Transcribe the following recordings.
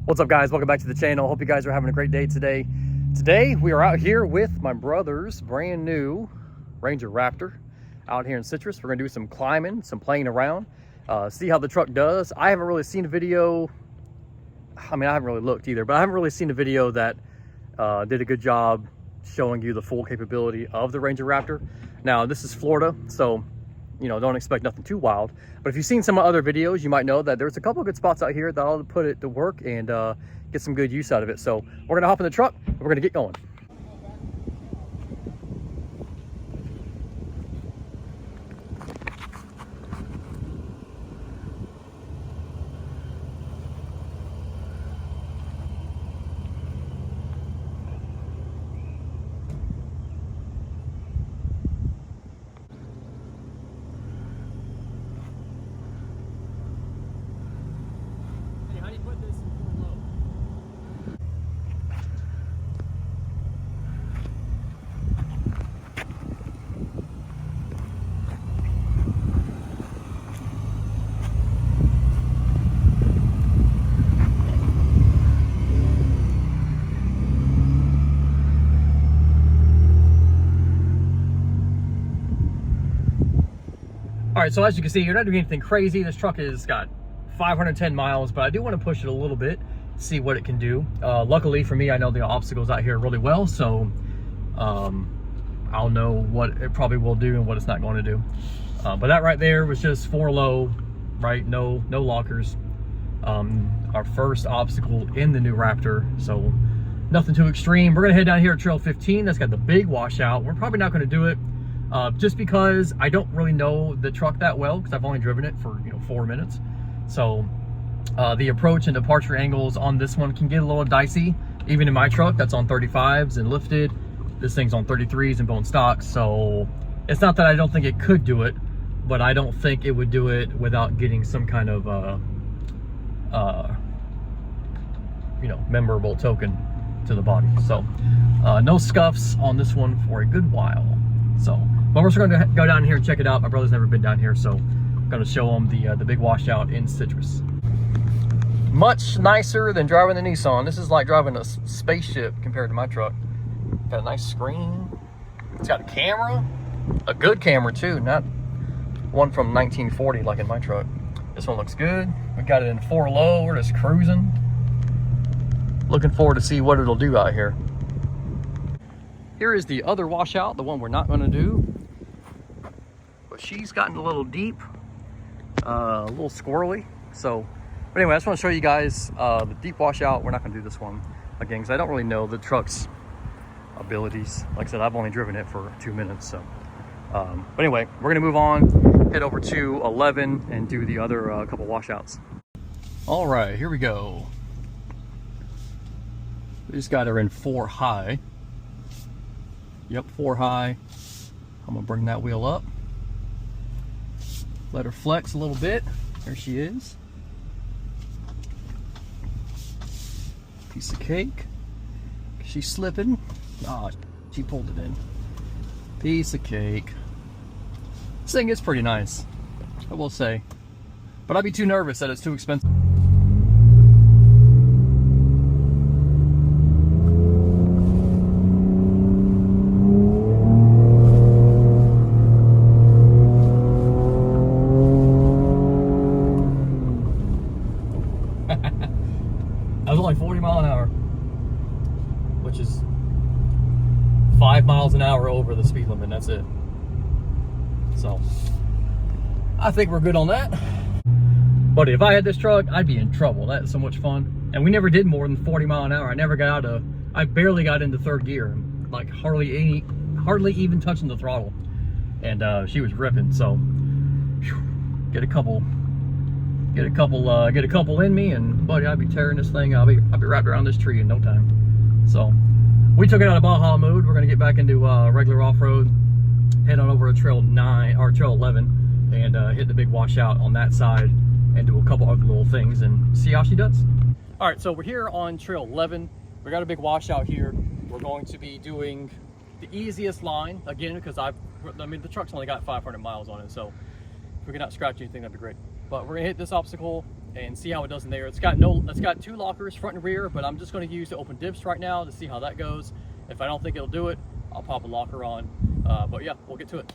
What's up, guys? Welcome back to the channel. Hope you guys are having a great day today. Today we are out here with my brother's brand new Ranger Raptor out here in Citrus. We're gonna do some climbing, some playing around, see how the truck does. I haven't really seen a video. I mean, I haven't really looked either, but I haven't really seen a video that did a good job showing you the full capability of the Ranger Raptor. Now, this is Florida, so you know, don't expect nothing too wild. But if you've seen some other videos, you might know that there's a couple of good spots out here that I'll put it to work and get some good use out of it. So we're gonna hop in the truck and we're gonna get going. All right, so as you can see, you're not doing anything crazy. This truck has got 510 miles, but I do want to push it a little bit, see what it can do. Luckily for me, I know the obstacles out here really well, so I'll know what it probably will do and what it's not going to do. But that right there was just 4 low, right? No lockers. Our first obstacle in the new Raptor, so nothing too extreme. We're gonna head down here at Trail 15. That's got the big washout. We're probably not gonna do it. Just because I don't really know the truck that well, because I've only driven it for 4 minutes. So the approach and departure angles on this one can get a little dicey. Even in my truck that's on 35s and lifted, this thing's on 33s and bone stock. So it's not that I don't think it could do it, but I don't think it would do it without getting some kind of memorable token to the body. So no scuffs on this one for a good while. So, but we're just going to go down here and check it out. My brother's never been down here, so I'm going to show him the big washout in Citrus. Much nicer than driving the Nissan. This is like driving a spaceship compared to my truck. Got a nice screen. It's got a camera, a good camera too, not one from 1940 like in my truck. This one looks good. We got it in 4 low. We're just cruising. Looking forward to see what it'll do out here. Here is the other washout, the one we're not going to do. But she's gotten a little deep, a little squirrely. So, but anyway, I just want to show you guys the deep washout. We're not going to do this one again because I don't really know the truck's abilities. Like I said, I've only driven it for 2 minutes. So, but anyway, we're going to move on, head over to 11 and do the other couple washouts. All right, here we go. We just got her in 4 high. Yep, 4 high. I'm gonna bring that wheel up. Let her flex a little bit. There she is. Piece of cake. She's slipping. Ah, she pulled it in. Piece of cake. This thing is pretty nice, I will say. But I'd be too nervous that it's too expensive. I was only 40 miles an hour, which is 5 miles an hour over the speed limit. That's it. So I think we're good on that. But if I had this truck, I'd be in trouble. That's so much fun. And we never did more than 40 miles an hour. I barely got into 3rd gear, like hardly even touching the throttle. And she was ripping. So whew, get a couple in me, and buddy, I'd be tearing this thing. I'll be wrapped around this tree in no time. So we took it out of Baja mode. We're gonna get back into regular off-road, head on over to Trail 9 or Trail 11, and hit the big washout on that side, and do a couple other little things and see how she does. All right, so we're here on Trail 11. We got a big washout here. We're going to be doing the easiest line again because the truck's only got 500 miles on it, so if we can not scratch anything, that'd be great. But we're gonna hit this obstacle and see how it does in there. It's got 2 lockers, front and rear, but I'm just going to use the open diffs right now to see how that goes. If I don't think it'll do it, I'll pop a locker on. But yeah, we'll get to it.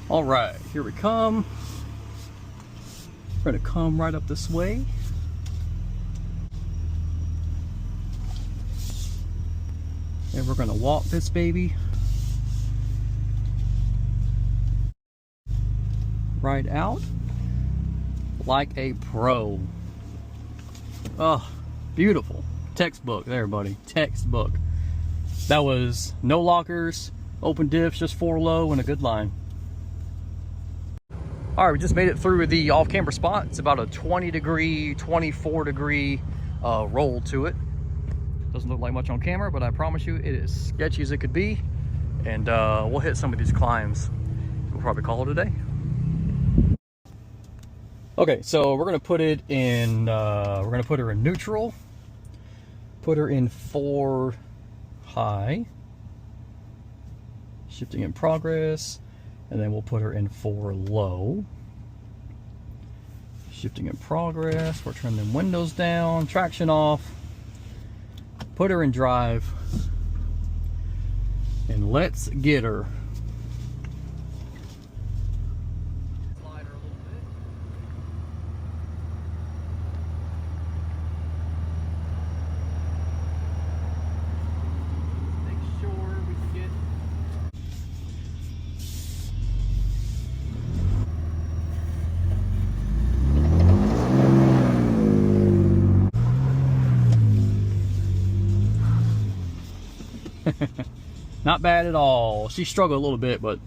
All right, here we come. We're gonna come right up this way. And we're gonna walk this baby right out like a pro. Oh, beautiful. Textbook there, buddy. Textbook. That was no lockers, open diffs, just 4 low and a good line. All right, we just made it through the off-camera spot. It's about a 20 degree, 24 degree roll to it. Doesn't look like much on camera, but I promise you it is sketchy as it could be. And we'll hit some of these climbs. We'll probably call it a day. Okay, so we're gonna put it in, we're gonna put her in neutral, put her in 4 high, shifting in progress, and then we'll put her in 4 low, shifting in progress. We're turning the windows down, traction off, put her in drive, and let's get her. Not bad at all. She struggled a little bit, but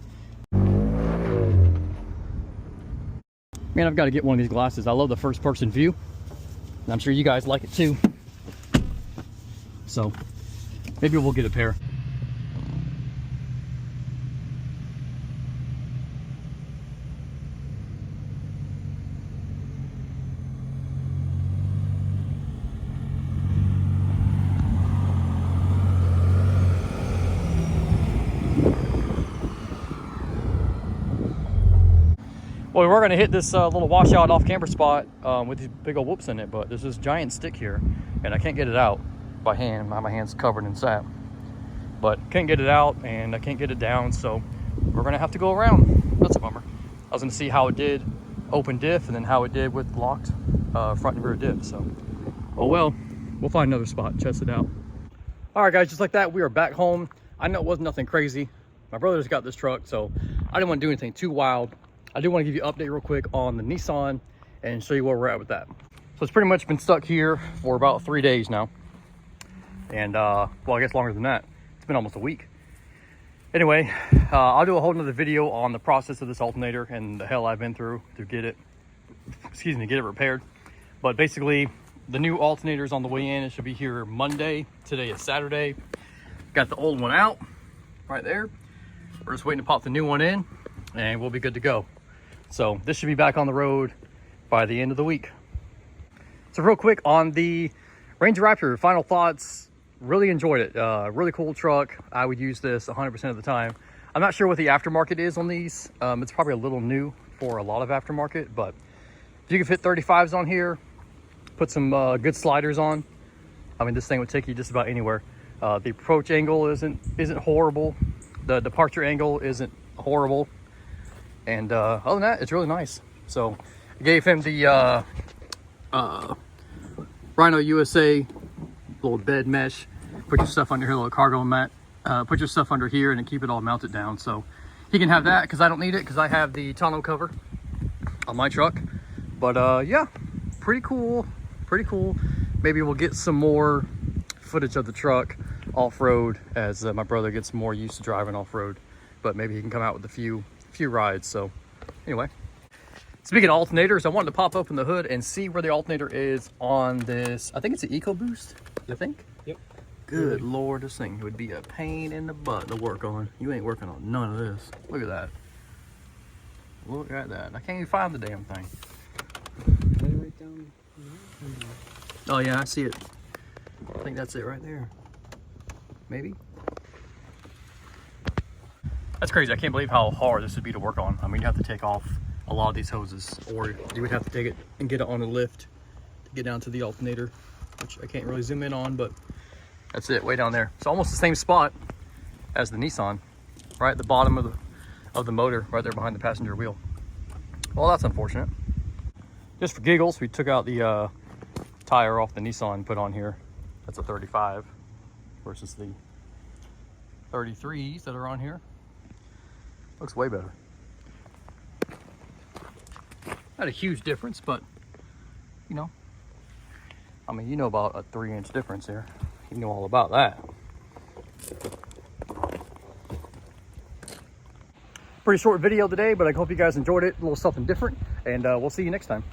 man, I've got to get one of these glasses. I love the first person view, and I'm sure you guys like it too. So maybe we'll get a pair. Well, we were going to hit this little washout off-camber spot with these big old whoops in it, but there's this giant stick here, and I can't get it out by hand. My hand's covered in sap. But can't get it out, and I can't get it down, so we're going to have to go around. That's a bummer. I was going to see how it did open diff, and then how it did with locked front and rear diff. So, oh well, we'll find another spot and test it out. All right, guys, just like that, we are back home. I know it wasn't nothing crazy. My brother's got this truck, so I didn't want to do anything too wild. I do want to give you an update real quick on the Nissan and show you where we're at with that. So it's pretty much been stuck here for about 3 days now. And, well, I guess longer than that. It's been almost a week. Anyway, I'll do a whole nother video on the process of this alternator and the hell I've been through to get it, get it repaired. But basically, the new alternator's on the way in. It should be here Monday. Today is Saturday. Got the old one out right there. We're just waiting to pop the new one in and we'll be good to go. So this should be back on the road by the end of the week. So real quick on the Ranger Raptor, final thoughts. Really enjoyed it. Really cool truck. I would use this 100% of the time. I'm not sure what the aftermarket is on these. It's probably a little new for a lot of aftermarket, but if you can fit 35s on here, put some good sliders on, I mean, this thing would take you just about anywhere. The approach angle isn't horrible. The departure angle isn't horrible. And other than that, it's really nice. So I gave him the Rhino USA little bed mesh. Put your stuff under here, little cargo mat. Put your stuff under here and then keep it all mounted down. So he can have that because I don't need it because I have the tonneau cover on my truck. But yeah, pretty cool. Pretty cool. Maybe we'll get some more footage of the truck off-road as my brother gets more used to driving off-road. But maybe he can come out with a few rides. So anyway, speaking of alternators, I wanted to pop open the hood and see where the alternator is on this. I think it's an EcoBoost, I think. Yep. Good Lord, this thing would be a pain in the butt to work on. You ain't working on none of this. Look at that. Look at that. I can't even find the damn thing. Right down. Oh yeah, I see it. I think that's it right there. Maybe. That's crazy. I can't believe how hard this would be to work on. I mean, you have to take off a lot of these hoses, or you would have to take it and get it on a lift to get down to the alternator, which I can't really zoom in on, but that's it, way down there. It's almost the same spot as the Nissan, right at the bottom of the motor, right there behind the passenger wheel. Well, that's unfortunate. Just for giggles, we took out the tire off the Nissan and put on here. That's a 35 versus the 33s that are on here. Looks way better. Not a huge difference, but you know, I mean, you know about a 3-inch difference here. You know all about that. Pretty short video today, but I hope you guys enjoyed it. A little something different, and we'll see you next time.